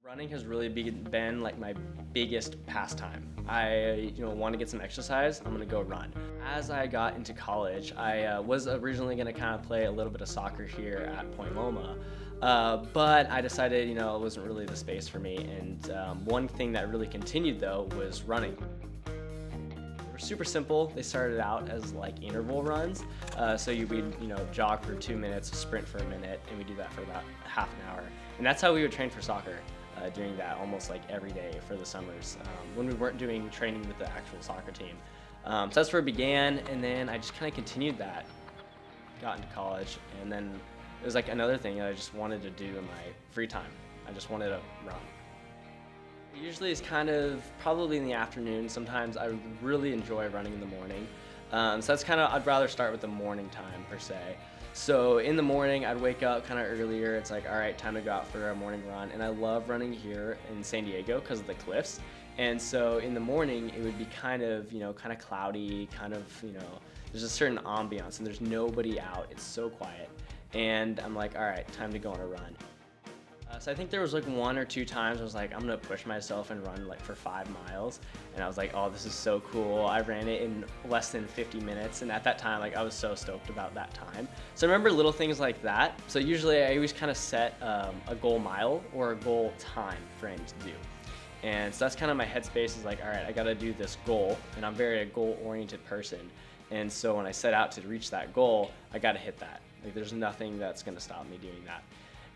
Running has really been like my biggest pastime. I want to get some exercise. I'm gonna go run. As I got into college, I was originally gonna kind of play a little bit of soccer here at Point Loma, but I decided it wasn't really the space for me. And one thing that really continued though was running. They were super simple. They started out as like interval runs, so we'd jog for 2 minutes, sprint for a minute, and we do that for about half an hour. And that's how we would train for soccer. Doing that almost like every day for the summers when we weren't doing training with the actual soccer team. So that's where it began, and then I just kind of continued that, got into college, and then it was like another thing that I just wanted to do in my free time. I just wanted to run. Usually it's kind of probably in the afternoon. Sometimes I really enjoy running in the morning. So that's I'd rather start with the morning time per se. So in the morning, I'd wake up kind of earlier. It's like, all right, time to go out for a morning run. And I love running here in San Diego because of the cliffs. And so in the morning, it would be kind of cloudy, there's a certain ambiance and there's nobody out. It's so quiet. And I'm like, all right, time to go on a run. So I think there was like 1 or 2 times I was like, I'm gonna push myself and run like for 5 miles. And I was like, oh, this is so cool. I ran it in less than 50 minutes. And at that time, like I was so stoked about that time. So I remember little things like that. So usually I always kind of set a goal mile or a goal time frame to do. And so that's kind of my headspace is like, all right, I gotta do this goal. And I'm very a goal-oriented person. And so when I set out to reach that goal, I gotta hit that. Like there's nothing that's gonna stop me doing that.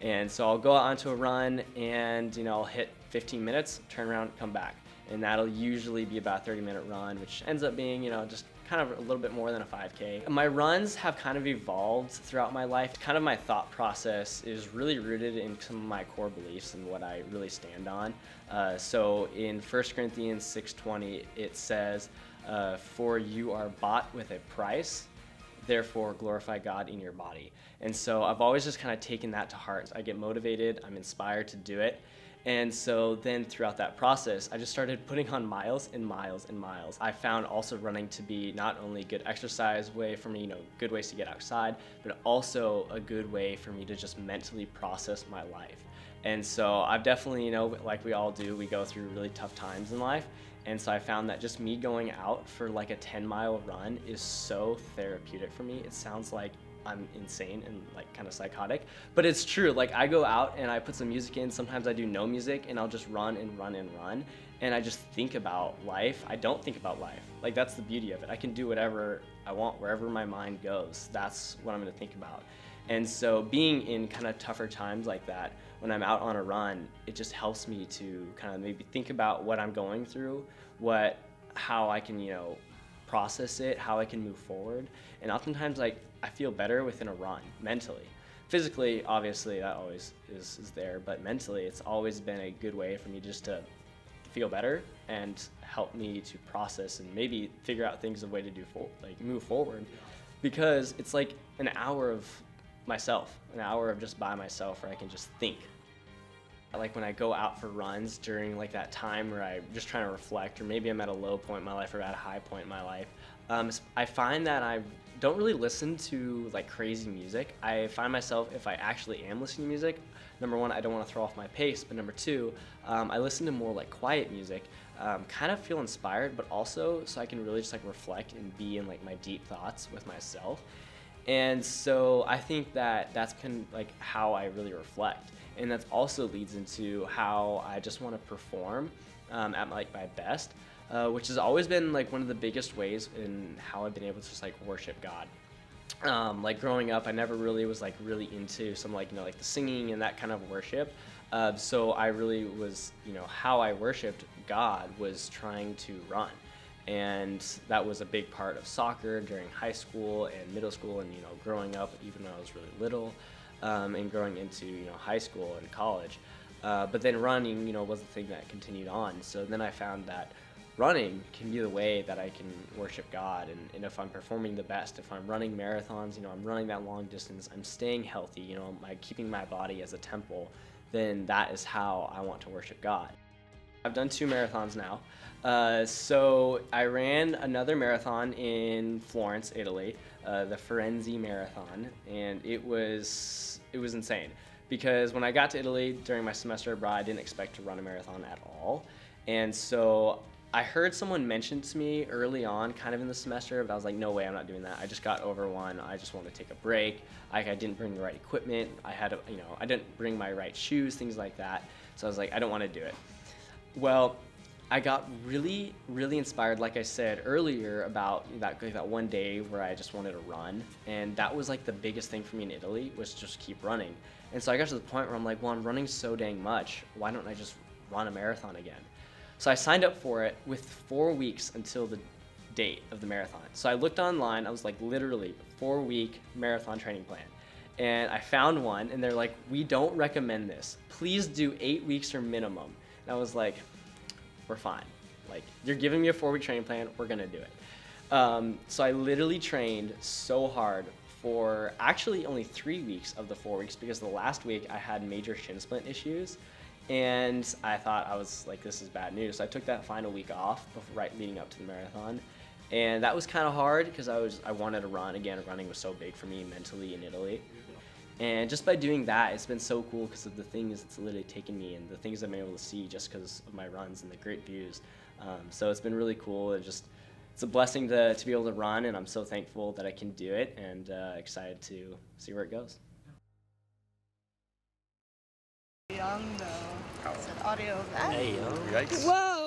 And so I'll go out onto a run and I'll hit 15 minutes, turn around, come back. And that'll usually be about a 30-minute run, which ends up being, just kind of a little bit more than a 5K. My runs have kind of evolved throughout my life. Kind of my thought process is really rooted in some of my core beliefs and what I really stand on. So in 1 Corinthians 6:20, it says, for you are bought with a price, therefore glorify God in your body. And so I've always just kind of taken that to heart. I get motivated, I'm inspired to do it. And so then throughout that process, I just started putting on miles and miles and miles. I found also running to be not only a good exercise way for me, good ways to get outside, but also a good way for me to just mentally process my life. And so I've definitely, like we all do, we go through really tough times in life. And so I found that just me going out for like a 10-mile run is so therapeutic for me. It sounds like I'm insane and like kind of psychotic, but it's true. Like I go out and I put some music in. Sometimes I do no music and I'll just run and run and run. And I just think about life. I don't think about life. Like that's the beauty of it. I can do whatever I want, wherever my mind goes. That's what I'm gonna think about. And so being in kind of tougher times like that, when I'm out on a run, it just helps me to kind of maybe think about what I'm going through, how I can, process it, how I can move forward. And oftentimes I feel better within a run mentally. Physically, obviously that always is there, but mentally it's always been a good way for me just to feel better and help me to process and maybe figure out things of way to move forward. Because it's like an hour of myself, an hour of just by myself where I can just think. Like when I go out for runs during like that time where I'm just trying to reflect, or maybe I'm at a low point in my life or at a high point in my life, I find that I don't really listen to like crazy music. I find myself, if I actually am listening to music, number one, I don't want to throw off my pace, but number two, I listen to more like quiet music, kind of feel inspired, but also so I can really just like reflect and be in like my deep thoughts with myself. And so I think that that's like how I really reflect. And that also leads into how I just want to perform at like my best, which has always been like one of the biggest ways in how I've been able to just like worship God. Like growing up, I never really was like really into some like the singing and that kind of worship. So I really was, how I worshiped God was trying to run. And that was a big part of soccer during high school and middle school and, growing up even when I was really little, and growing into, high school and college. But then running, was the thing that continued on. So then I found that running can be the way that I can worship God. And if I'm performing the best, if I'm running marathons, I'm running that long distance, I'm staying healthy, I'm keeping my body as a temple, then that is how I want to worship God. I've done 2 marathons now. So I ran another marathon in Florence, Italy, the Firenze Marathon, and it was insane because when I got to Italy during my semester abroad, I didn't expect to run a marathon at all. And so I heard someone mention to me early on, kind of in the semester, but I was like, no way, I'm not doing that. I just got over one. I just wanted to take a break. I didn't bring the right equipment. I didn't bring my right shoes, things like that. So I was like, I don't want to do it. Well, I got really, really inspired, like I said earlier, about that one day where I just wanted to run. And that was like the biggest thing for me in Italy, was just keep running. And so I got to the point where I'm like, well, I'm running so dang much. Why don't I just run a marathon again? So I signed up for it with 4 weeks until the date of the marathon. So I looked online. I was like, literally 4-week marathon training plan. And I found one, and they're like, we don't recommend this. Please do 8 weeks or minimum. And I was like, we're fine. Like, you're giving me a 4-week training plan, we're gonna do it. So I literally trained so hard for actually only 3 weeks of the 4 weeks, because the last week I had major shin splint issues, and I thought, I was like, this is bad news. So I took that final week off right leading up to the marathon. And that was kind of hard because I wanted to run. Again, running was so big for me mentally in Italy. And just by doing that, it's been so cool because of the things it's literally taken me and the things I've been able to see just because of my runs and the great views. So it's been really cool. It's a blessing to be able to run, and I'm so thankful that I can do it, and excited to see where it goes. Young though. It's an audio of that. Hey, yo. Yikes. Whoa!